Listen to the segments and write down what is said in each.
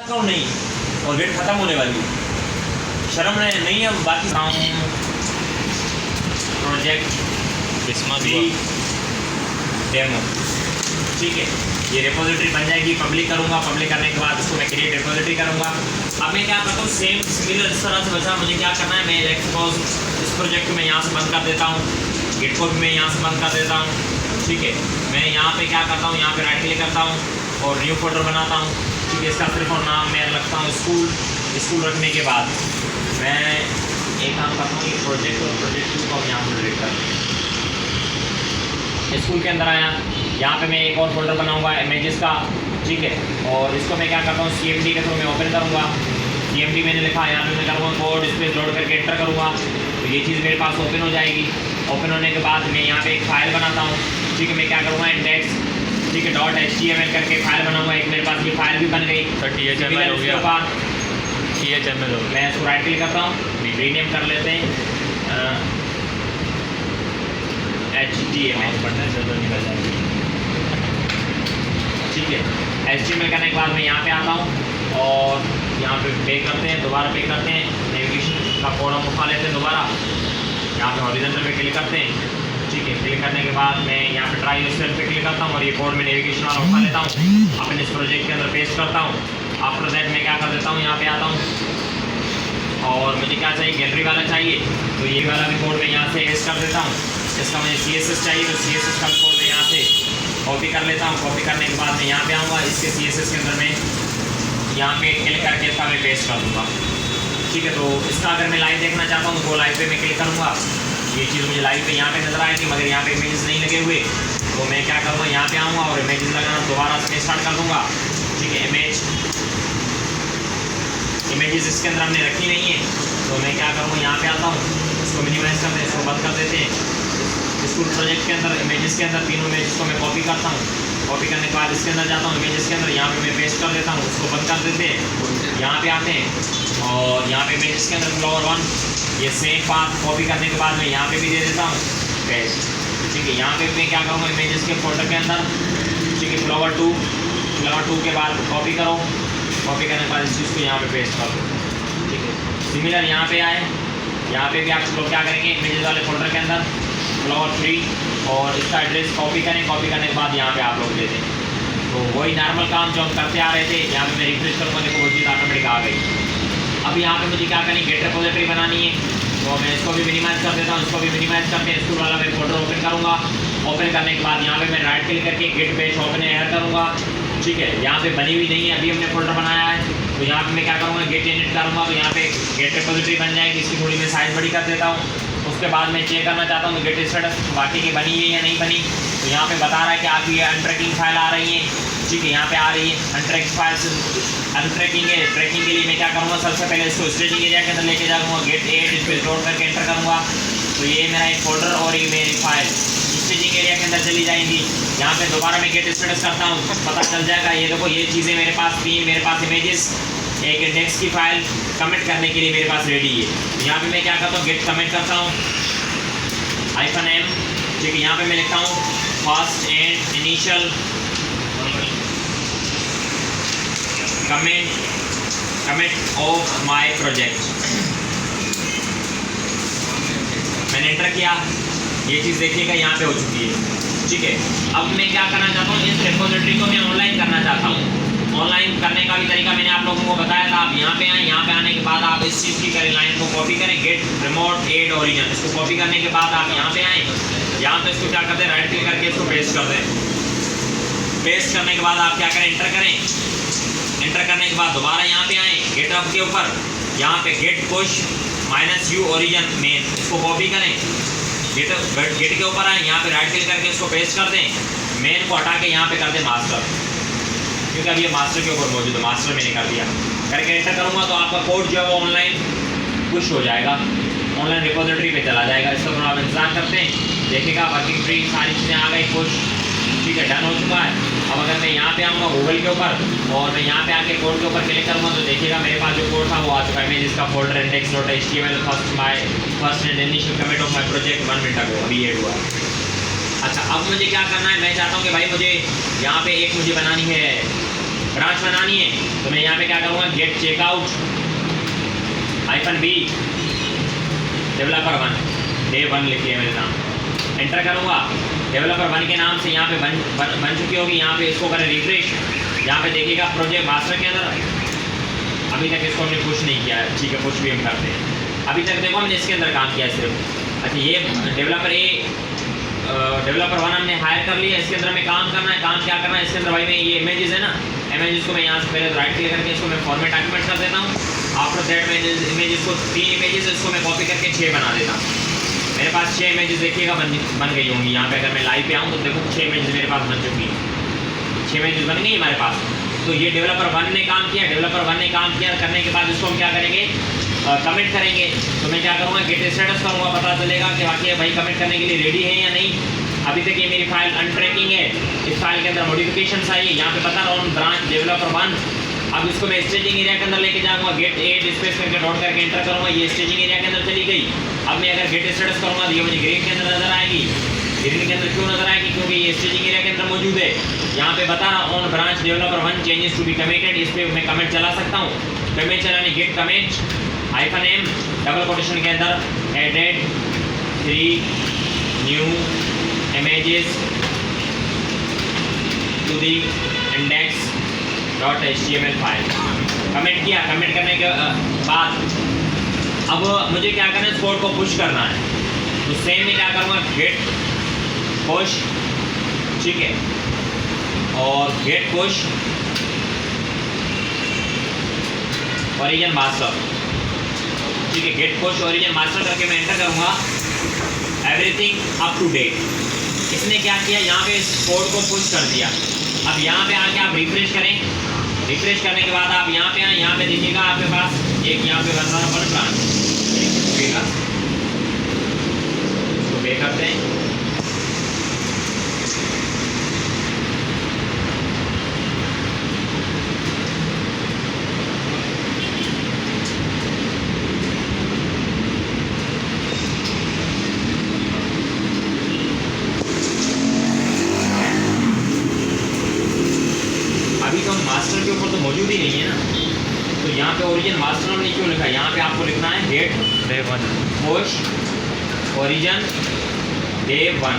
नहीं और डेट ख़त्म होने वाली है, शर्म नहीं है। बाकी प्रोजेक्ट डेमो, ठीक है, ये रिपोजिटरी बन जाएगी, पब्लिक करूँगा। पब्लिक करने के बाद इसको मैं क्रिएट रिपोजिटरी करूँगा। अब मैं क्या करता हूँ, सेम सिमिलर इस तरह से बचा मुझे क्या करना है, मैं लेट्स सपोज इस प्रोजेक्ट को मैं यहाँ से बंद कर देता हूँ, गिट को भी मैं यहाँ से बंद कर देता हूँ, ठीक है। मैं यहाँ पे क्या करता हूँ, यहाँ पे राइट क्लिक करता हूँ और न्यू फोल्डर बनाता हूँ, ठीक है। इसका सिर्फ और नाम मैं रखता हूँ स्कूल। स्कूल रखने के बाद मैं एक काम करता हूँ, ये प्रोजेक्ट और प्रोजेक्ट को यहाँ पर डिलीट कर, स्कूल के अंदर आया, यहाँ पे मैं एक और फोल्डर बनाऊंगा इमेजेस का, ठीक है। और इसको मैं क्या करता हूँ, CMD के थ्रू मैं ओपन करूँगा। CMD मैंने लिखा, यहाँ पे मैं करूँगा कोड स्पेस जोड़ करके एंटर करूँगा, तो ये चीज़ मेरे पास ओपन हो जाएगी। ओपन होने के बाद मैं यहाँ पे एक फाइल बनाता हूँ, ठीक है। मैं क्या करूँगा, इंडेक्स, ठीक है, .html करके फाइल बनाऊँगा। एक मेरे पास ये फाइल भी बन गई, THML हो गया, THML हो गया। मैं इसको राइट क्लिक करता हूँ, रीनेम कर लेते हैं HTML, पढ़ने से तो निकल जाएगी, ठीक है। HTML करने के बाद मैं यहाँ पे आता हूँ और यहाँ पे पे करते हैं, दोबारा पे करते हैं, नेविगेशन का कॉलम उठा लेते हैं दोबारा, यहाँ पे हॉरिजॉन्टल पे क्लिक करते हैं, ठीक है। क्लिक करने के बाद मैं यहाँ पे ट्राई यूएसएल पे क्लिक करता हूँ और ये कोड में नेविगेशन वाला उठा लेता हूँ, अपने इस प्रोजेक्ट के अंदर पेस्ट करता हूँ। आफ्टर दैट मैं क्या कर देता हूँ, यहाँ पे आता हूँ और मुझे क्या चाहिए, गैलरी वाला चाहिए, तो ये वाला भी कोड मैं यहाँ से पेस्ट कर देता हूँ। इसका मुझे CSS चाहिए, तो CSS का कोड मैं यहाँ से कॉपी कर लेता हूँ। कॉपी करने के बाद मैं यहाँ पे आऊँगा, इसके CSS के अंदर मैं यहाँ पे क्लिक करके इसका मैं पेस्ट कर दूँगा, ठीक है। तो इसका अगर मैं लाइव देखना चाहता हूँ तो वो लाइव पे मैं क्लिक करूँगा, ये चीज़ मुझे लाइव पे यहाँ पे नज़र आएगी, मगर यहाँ पे इमेजेस नहीं लगे हुए, तो मैं क्या करूँगा, यहाँ पे आऊँगा और इमेजेस लगाना दोबारा से स्टार्ट कर दूँगा, ठीक है। इमेजेस इसके अंदर हमने रखी नहीं है, तो मैं क्या करूँगा, यहाँ पे आता हूँ, इसको मिनिमाइज करते हैं, इसको बंद कर देते हैं। स्कूल प्रोजेक्ट के अंदर इमेजेस के अंदर तीनों इमेजेस को मैं कॉपी करता हूँ। कॉपी करने के बाद इसके अंदर जाता हूँ, इमेजेस के अंदर यहाँ पे मैं पेस्ट कर देता हूँ, उसको बंद कर देते हैं। यहाँ पे आते हैं और यहाँ पे इमेजेस के अंदर फ्लावर 1, ये सेम पाथ कॉपी करने के बाद मैं यहाँ पे भी दे देता हूँ पेस्ट, ठीक है। यहाँ पे मैं क्या करूँगा, इमेजेस के फोल्डर के अंदर, ठीक है, फ्लावर 2 के बाद कॉपी करो, कॉपी करने के बाद इस चीज़ को यहाँ पे पेस्ट करो, ठीक है। सिमिलर यहाँ पे आए, यहाँ पे भी आप लोग क्या करेंगे, इमेजेस वाले फोल्डर के अंदर फ्लावर 3 और इसका एड्रेस कॉपी करें, कॉपी करने के बाद यहाँ पे आप लोग दे दें। तो वही नॉर्मल काम जो हम करते आ रहे थे, यहाँ पे मैं रिफ्रेश करूँगा, देखो वो चीज़ ऑटोमेटिक आ गई। अब यहाँ पे मुझे क्या करनी, गेट रिपोजिटरी बनानी है, तो मैं इसको भी मिनिमाइज कर देता हूँ, इसको भी मिनिमाइज करके स्कूल वाला मैं फोल्डर ओपन करूँगा। ओपन करने के बाद यहाँ पे मैं राइट क्लिक करके गेट पेज ओपन ऐड करूँगा, ठीक है। यहाँ पे बनी हुई नहीं है, अभी हमने फोल्डर बनाया है, तो यहाँ पे मैं क्या करूँगा, गेट इनिट करूँगा, तो यहाँ पे गेट रिपोजिटरी बन जाएगी। इसकी थोड़ी मैं साइज बड़ी कर देता हूँ। उसके बाद मैं चेक करना चाहता हूँ गेट स्टेटस वाकई की बनी है या नहीं बनी, तो यहाँ पे बता रहा है कि आपकी ये अनट्रैकिंग फाइल आ रही है, ठीक है। यहाँ पे आ रही है अनट्रैक फाइल, अनट्रैकिंग है। ट्रैकिंग के लिए मैं क्या करूँगा, सबसे पहले इसको स्टेजिंग एरिया के अंदर लेके जाऊँगा, गेट 8 इस पर जोड़ करके एंटर करूँगा, तो ये मेरा एक फोल्डर और ये मेरी फाइल स्टेजिंग एरिया के अंदर चली जाएंगी। यहाँ पे दोबारा मैं गेट स्टेटस करता हूँ, पता चल जाएगा, ये देखो ये चीज़ें मेरे पास थी, मेरे पास इमेजेस, एक इंडेक्स की फाइल कमेंट करने के लिए मेरे पास रेडी है। यहाँ पे मैं क्या करता हूँ, गेट कमेंट करता हूँ -m, ठीक है। यहाँ पे मैं लिखता हूँ first and initial comment of my project. मैंने एंटर किया, ये चीज़ देखिएगा यहाँ पे हो चुकी है, ठीक है। अब मैं क्या करना चाहता हूँ, इस रिपोजिटरी को मैं ऑनलाइन करना चाहता हूँ। ऑनलाइन करने का भी तरीका मैंने आप लोगों को बताया था। आप यहाँ पे आए, यहाँ पे आने के बाद आप इस चीज़ की करें, लाइन को कॉपी करें, गेट रिमोट एड ओरिजिन, इसको कॉपी करने के बाद आप यहाँ पे आए, यहाँ पे इसको क्या करते हैं, राइट क्लिक करके इसको पेस्ट कर दें। पेस्ट करने के बाद आप क्या करें, एंटर करें। एंटर करने के बाद दोबारा यहाँ पे आए, गेट अप के ऊपर, यहाँ पे git push -u origin main, इसको कॉपी करें, गेट के ऊपर आए, यहाँ पे राइट क्लिक करके इसको पेस्ट कर दें। मेन को हटा के यहाँ पे कर दें मास्टर, क्योंकि अभी ये मास्टर के ऊपर मौजूद है, मास्टर मैंने कर दिया। करके एंटर करूँगा तो आपका कोड जो है वो ऑनलाइन पुश हो जाएगा, ऑनलाइन रिपोजिटरी पे चला जाएगा। इसका थोड़ा आप इंतजार करते हैं, देखिएगा वर्किंग ट्री सारी चीज़ें आ गई, पुश, ठीक है, डन हो चुका है। अब अगर मैं यहाँ पे आऊँगा गूगल के ऊपर और मैं यहाँ पे आके कोड के ऊपर क्लिक करूँगा, तो देखिएगा मेरे पास जो कोड था वो आ चुका है। मैं जिसका folder index.html first and initial comment of my project 1 minute ago अभी ऐड हुआ। अच्छा, अब मुझे क्या करना है, मैं चाहता हूँ कि भाई मुझे यहाँ पे एक मुझे बनानी है ब्रांच बनानी है तो मैं यहाँ पे क्या करूँगा, git checkout -b developer 1 day 1 लिख लिया मेरे नाम, एंटर करूँगा। डेवलपर 1 के नाम से यहाँ पे बन चुकी होगी। यहाँ पे इसको करें रिफ्रेश, यहाँ पे देखिएगा प्रोजेक्ट मास्टर के अंदर अभी तक इसको हमने पुश नहीं किया है, ठीक है, पुश भी हम करते हैं। अभी तक देखो हमने इसके अंदर काम किया सिर्फ। अच्छा, ये डेवलपर 1 हमने हायर कर लिया, इसके अंदर हमें काम करना है। काम क्या करना है इसके अंदर भाई, मैं ये इमेजेस है ना, इमेजेस को मैं यहाँ से पहले राइट क्लिक करके इसको मैं फॉर्मेट डॉक्यूमेंट कर देता हूँ। आफ्टर दैट मैं इमेजेस को 3 इमेजेस इसको मैं कॉपी करके 6 बना देता हूँ। मेरे पास 6 इमेजेस देखिएगा बन गई होंगी। यहाँ पे अगर मैं लाइव पे आऊँ तो देखो 6 इमेजेस मेरे पास बन चुकी है, 6 इमेजेस बन गई हमारे पास। तो ये डेवलपर 1 ने काम किया। डेवलपर 1 ने काम किया करने के बाद इसको हम क्या करेंगे, कमिट करेंगे। तो मैं क्या करूँगा, गेट स्टेटस करूँगा, पता चलेगा कि वाकई भाई कमिट करने के लिए रेडी है या नहीं। अभी तक ये मेरी फाइल अनट्रैकिंग है, इस फाइल के अंदर मॉडिफिकेशंस आई है। यहाँ पे बता रहा हूँ ब्रांच डेवलपर 1। अब इसको मैं स्टेजिंग एरिया के अंदर लेके जाऊँगा, गेट 8 स्पेस करके डॉट करके एंटर करूँगा, ये स्टेजिंग एरिया के अंदर चली गई। अब मैं अगर गेट स्टेटस करूँगा तो ये मुझे ग्रीन के अंदर नजर आएगी। ग्रीन के अंदर क्यों नजर आएगी, क्योंकि ये स्टेजिंग एरिया के अंदर मौजूद है। यहाँ पे बता रहा on branch developer 1 changes to be committed, इस पर मैं कमेंट चला सकता हूँ। कमेंट चलाने git comment -m double quotation के अंदर added 3 new images to the index.html file. कमेंट किया, कमेंट करने के बाद अब मुझे क्या करना है, इस कोड को पुश करना है। तो सेम में क्या करूँगा, गेट पुश, ठीक है, और गेट पुश ओरिजिन मास्टर, ठीक है, गेट पुश ओरिजिन मास्टर करके मैं एंटर करूँगा। Everything up to date. इसने क्या किया, यहाँ पे इस कोड को पुश कर दिया। अब यहाँ पे आके आप रिफ्रेश करें, रिफ्रेश करने के बाद आप यहाँ पे आए, यहाँ पे देखिएगा आपके पास एक यहाँ पे बन रहा है वन ब्रांच, इसको पे करते हैं। मास्टर के ऊपर तो मौजूद ही नहीं है ना, तो यहाँ पे ओरिजिन मास्टर हमने क्यों लिखा है, यहाँ पे आपको लिखना है git day 1 push origin day 1,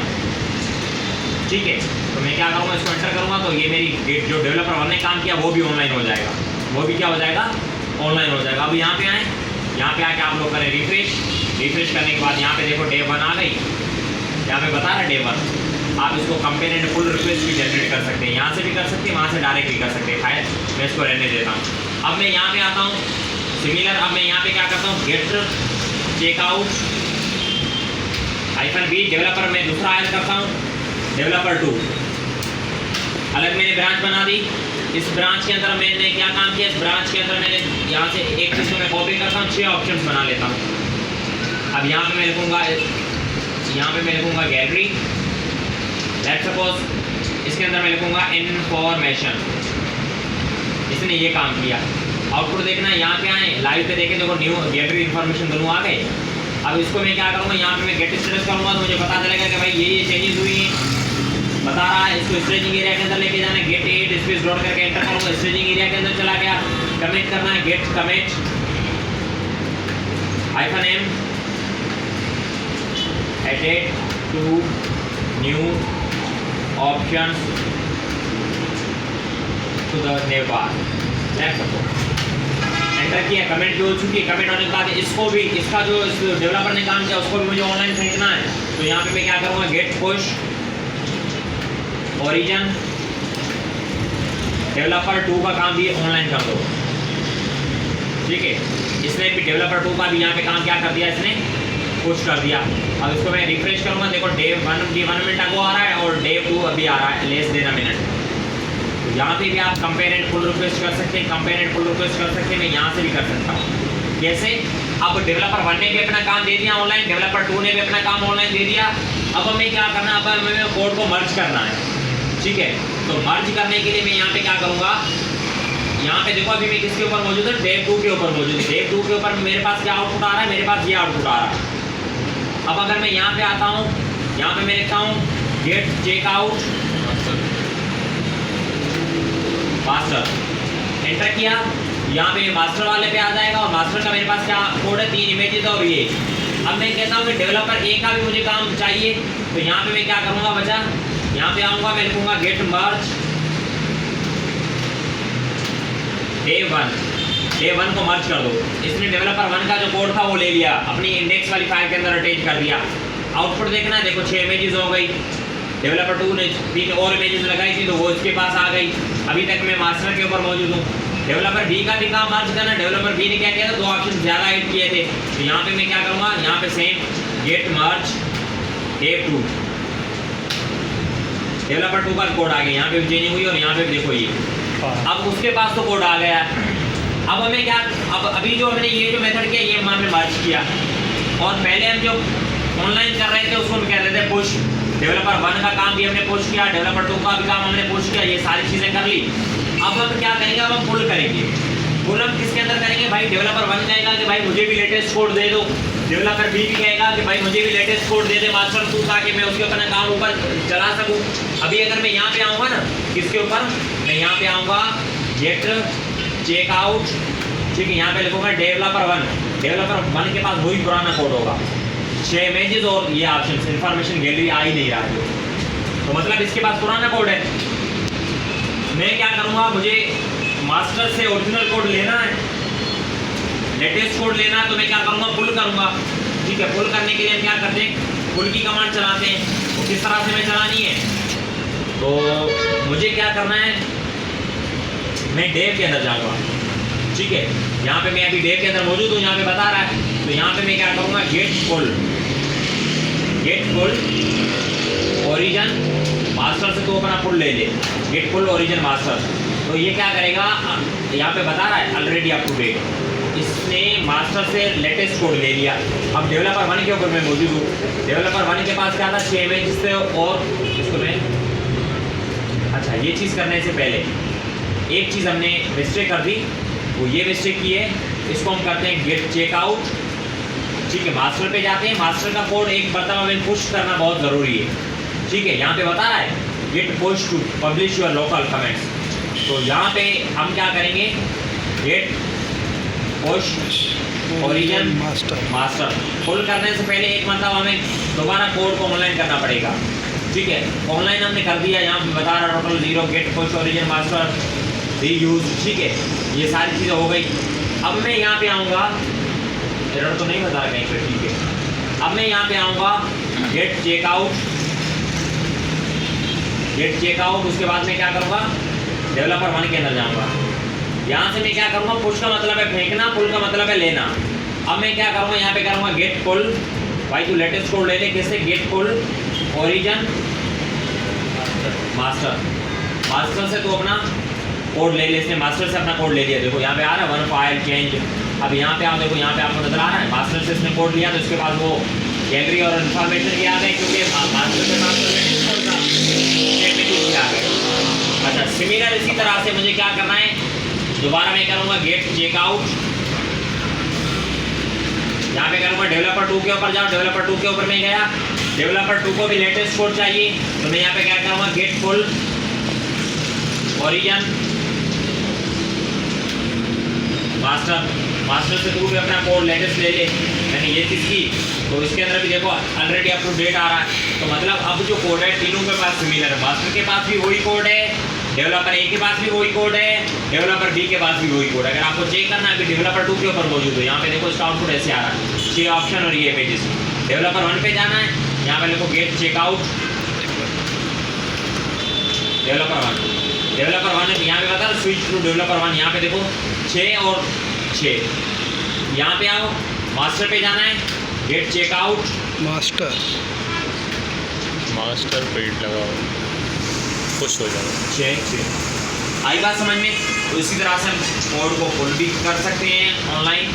ठीक है। तो मैं क्या करूँगा, इसको एंटर करूँगा तो ये मेरी गेट जो डेवलपर 1 ने काम किया वो भी ऑनलाइन हो जाएगा, वो भी क्या हो जाएगा, ऑनलाइन हो जाएगा। अब यहाँ पे आए, यहाँ पे आके आप लोग करें रिफ्रेश, रिफ्रेश करने के बाद यहाँ पे देखो डे 1 आ गई, यहाँ पे बता रहा है डे 1। आप इसको कंपेयर एंड पुल रिक्वेस्ट भी जनरेट कर सकते हैं, यहाँ से भी कर सकते हैं, वहाँ से डायरेक्ट भी कर सकते हैं। खैर मैं इसको रहने देता हूँ। अब मैं यहाँ पे आता हूँ सिमिलर, अब मैं यहाँ पे क्या करता हूँ, गेट चेकआउट -b डेवलपर में दूसरा ऐड करता हूँ, डेवलपर 2 अलग मैंने ब्रांच बना दी। इस ब्रांच के अंदर मैंने क्या काम किया, इस ब्रांच के अंदर मैंने यहाँ से एक चीज़ को मैं कॉपी करता हूँ, 6 ऑप्शंस बना लेता हूँ। अब यहाँ पे मैं लिखूँगा, यहाँ पे मैं लिखूँगा गैलरी, लेट्स सपोज इसके अंदर मैं लिखूँगा इन्फॉर्मेशन। इसने ये काम किया। आउटपुट देखना है, यहाँ पे आए लाइव पे देखें, देखो न्यू गैलरी इन्फॉर्मेशन दोनों आ गए। अब इसको मैं क्या करूँगा, यहाँ पे मैं गेट स्टेटस करूँगा तो मुझे पता चलेगा कि भाई ये चेंजेस हुई हैं, बता रहा है। इसको स्टेजिंग एरिया के अंदर लेके जाना है, गेट 8 स्पेस डॉट करके एंटर करूँगा, स्टेजिंग एरिया के अंदर चला गया। कमेंट करना है, git comment -m added two new options to the new bar, enter किया। कमेंट भी हो चुकी है। कमेंट होने के बाद इसको भी, इसका जो इस डेवलपर ने काम किया उसको भी मुझे ऑनलाइन खरीदना है। तो यहाँ पे मैं क्या करूँगा, गेट पुश ओरिजिन डेवलपर 2 का काम भी ऑनलाइन कर दो, ठीक है। इसने भी डेवलपर 2 का भी यहाँ पे काम क्या कर दिया, इसने पुश कर दिया। अब इसको मैं रिफ्रेश करूँगा, देखो डे 1 भी 1 मिनट अगो आ रहा है और डे 2 अभी आ रहा है लेस देन अ मिनट। तो यहाँ पे भी आप कंपेयर एंड पुल रिक्वेस्ट कर सकते हैं, कंपेयर एंड पुल रिक्वेस्ट कर सकते हैं। मैं यहाँ से भी कर सकता हूँ। कैसे, अब डेवलपर 1 ने भी अपना काम दे दिया ऑनलाइन, डेवलपर 2 ने भी अपना काम ऑनलाइन दे दिया। अब हमें क्या करना है, अब हमें कोड को मर्ज करना है, ठीक है। तो मर्ज करने के लिए मैं यहाँ पे क्या करूँगा, यहाँ पे देखो अभी मैं किसके ऊपर मौजूद है, डेव 2 के ऊपर मौजूद है। डेव 2 के ऊपर मेरे पास क्या आउटपुट आ रहा है, मेरे पास ये आउटपुट आ रहा है। अब अगर मैं यहाँ पे आता हूँ, यहाँ पे मैं लिखता हूँ गेट चेकआउट मास्टर, एंटर किया, यहाँ पे मास्टर वाले पे आ जाएगा और मास्टर का मेरे पास क्या कोड है, 3 इमेजेस और ये। अब मैं कहता हूँ कि डेवलपर ए का भी मुझे काम चाहिए, तो यहाँ पे मैं क्या करूँगा बच्चा, यहाँ पे आऊँगा, मैं लिखूँगा गेट मर्ज डे वन को मर्ज कर दो। इसने डेवलपर 1 का जो कोड था वो ले लिया, अपनी इंडेक्स वाली फाइल के अंदर अटैच कर दिया। आउटपुट देखना है, देखो 6 इमेजेस हो गई। डेवलपर 2 ने 3 और इमेजेस लगाई थी तो वो इसके पास आ गई। अभी तक मैं मास्टर के ऊपर मौजूद हूँ। डेवलपर बी का भी काम मर्ज करना। डेवलपर बी ने क्या किया था, 2 ऑप्शन ज़्यादा ऐड किए थे, तो यहाँ पे मैं क्या करूँगा, यहाँ पे सेम गेट मर्ज डेव 2, डेवलपर 2 का कोड आ गया, यहाँ पे भी चेंजिंग हुई और यहाँ पे भी देखो ये। अब उसके पास तो कोड आ गया। अब हमें क्या, अब अभी जो हमने ये जो मेथड किया ये हमने मर्ज किया, और पहले हम जो ऑनलाइन कर रहे थे उसको हम कह रहे थे पुश। डेवलपर 1 का काम भी हमने पुश किया, डेवलपर 2 का भी काम हमने पुश किया, ये सारी चीज़ें कर ली। अब हम क्या करेंगे, अब हम पुल करेंगे। पुल हम किसके अंदर करेंगे भाई, डेवलपर 1 कहेगा कि भाई मुझे भी लेटेस्ट कोड दे दो, डेवलपर बी भी कहेगा कि भाई मुझे भी लेटेस्ट कोड दे दे मास्टर 2, ताकि मैं उसके अपना काम ऊपर चला सकूँ। अभी अगर मैं यहाँ पे आऊँगा ना, किसके ऊपर, मैं यहाँ पे आऊँगा गेट चेकआउट, ठीक है, यहाँ पे लिखूँगा डेवलपर 1। डेवलपर 1 के पास वही पुराना कोड होगा, 6 इमेजेस और ये ऑप्शन, इंफॉर्मेशन गैलरी आ ही नहीं रहा है, तो मतलब इसके पास पुराना कोड है। मैं क्या करूँगा, मुझे मास्टर से ओरिजिनल कोड लेना है, लेटेस्ट कोड लेना है, तो मैं क्या करूँगा, पुल करूँगा। ठीक है, पुल करने के लिए हम क्या करते हैं, पुल की कमांड चलाते हैं। तो किस तरह से मैं चलानी है, तो मुझे क्या करना है, मैं डेव के अंदर जाऊँगा। ठीक है, यहाँ पे मैं अभी डेव के अंदर मौजूद हूँ, यहाँ पे बता रहा है, तो यहाँ पे मैं क्या करूँगा, गेट पुल ओरिजिन मास्टर से तो अपना पुल ले ले, गेट पुल ओरिजिन मास्टर। तो ये क्या करेगा, यहाँ पे बता रहा है ऑलरेडी अप टू डेट, इसने मास्टर से लेटेस्ट कोड ले लिया। अब डेवलपर 1 के ऊपर मैं मौजूद हूँ। डेवलपर 1 के पास क्या था, 6 इमेजेस थे, और इसको मैं, अच्छा ये चीज़ करने से पहले एक चीज़ हमने मिस्टेक कर दी, वो ये मिस्टेक की है, इसको हम करते हैं गेट चेकआउट। ठीक है, मास्टर पे जाते हैं, मास्टर का कोड एक मरतबा में पुश करना बहुत ज़रूरी है। ठीक है, यहाँ पे बता रहा है git push to publish your local comments, तो यहाँ पे हम क्या करेंगे, git push origin master. Pull करने से पहले एक मरतबा हमें दोबारा कोड को ऑनलाइन करना पड़ेगा। ठीक है, ऑनलाइन हमने कर दिया, यहाँ पे बता रहा total 0 git push origin master reuse. ठीक है, ये सारी चीज़ें हो गई। अब मैं यहाँ पे आऊँगा, एरर तो नहीं बता रहा कहीं पे, ठीक है। अब मैं यहाँ पे आऊँगा गेट चेकआउट, उसके बाद मैं क्या करूँगा, डेवलपर 1 के अंदर जाऊँगा। यहाँ से मैं क्या करूँगा, पुश का मतलब है फेंकना, पुल का मतलब है लेना। अब मैं क्या करूँगा, यहाँ पे करूँगा गेट पुल, भाई तू लेटेस्ट कोड ले ले, कैसे, गेट पुल ओरिजिन मास्टर से तू अपना कोड ले ले। इसने मास्टर से अपना कोड ले लिया, देखो यहाँ पे आ रहा है 1 फाइल चेंज। अब यहाँ पे आओ, देखो यहाँ पे आपको नजर आ रहा है मास्टर से इसने कोड लिया, तो इसके बाद वो गैलरी और इन्फॉर्मेशन ये आ गए, क्योंकि मास्टर से आ गए। अच्छा, सिमिलर इसी तरह से मुझे क्या करना है, दोबारा मैं करूँगा गेट चेकआउट, यहाँ पे करूँगा डेवलपर 2 के ऊपर जाओ, डेवलपर 2 के ऊपर मैं गया, डेवलपर 2 को भी लेटेस्ट कोड चाहिए, तो मैं यहाँ पे क्या करूँगा, गेट पुल ओरिजिन मास्टर से तू भी अपना कोड लेटेस्ट ले ले। मैंने ये चीज़ की, तो इसके अंदर भी देखो ऑलरेडी अप टू डेट आ रहा है, तो मतलब अब जो कोड है तीनों के पास सिमिलर है। मास्टर के पास भी वही कोड है, डेवलपर ए के पास भी वही कोड है, डेवलपर बी के पास भी वही कोड है। अगर आपको चेक करना है कि डेवलपर 2 के ऊपर मौजूद है, यहाँ पे देखो इसका आउटपुट ऐसे आ रहा है, 6 ऑप्शन और ये इमेजेस। डेवलपर 1 पे जाना है, यहाँ पे देखो गेट चेकआउट डेवलपर 1 यहाँ पे बता स्विच टू डेवलपर 1, यहाँ पे देखो 6 और 6। यहाँ पे आओ, मास्टर पे जाना है, गेट चेकआउट मास्टर पेड लगाओ, खुश हो जाओ। 6 आई बात समझ में। तो इसी तरह से हम कोड को पुल भी कर सकते हैं ऑनलाइन,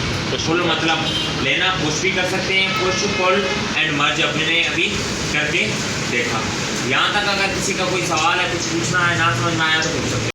पुल मतलब लेना, पुश भी कर सकते हैं, पुश पुल एंड मर्ज अपने अभी करके देखा। यहाँ तक अगर किसी का कोई सवाल है, कुछ पूछना है, ना समझ में आया तो पूछ सकते हैं।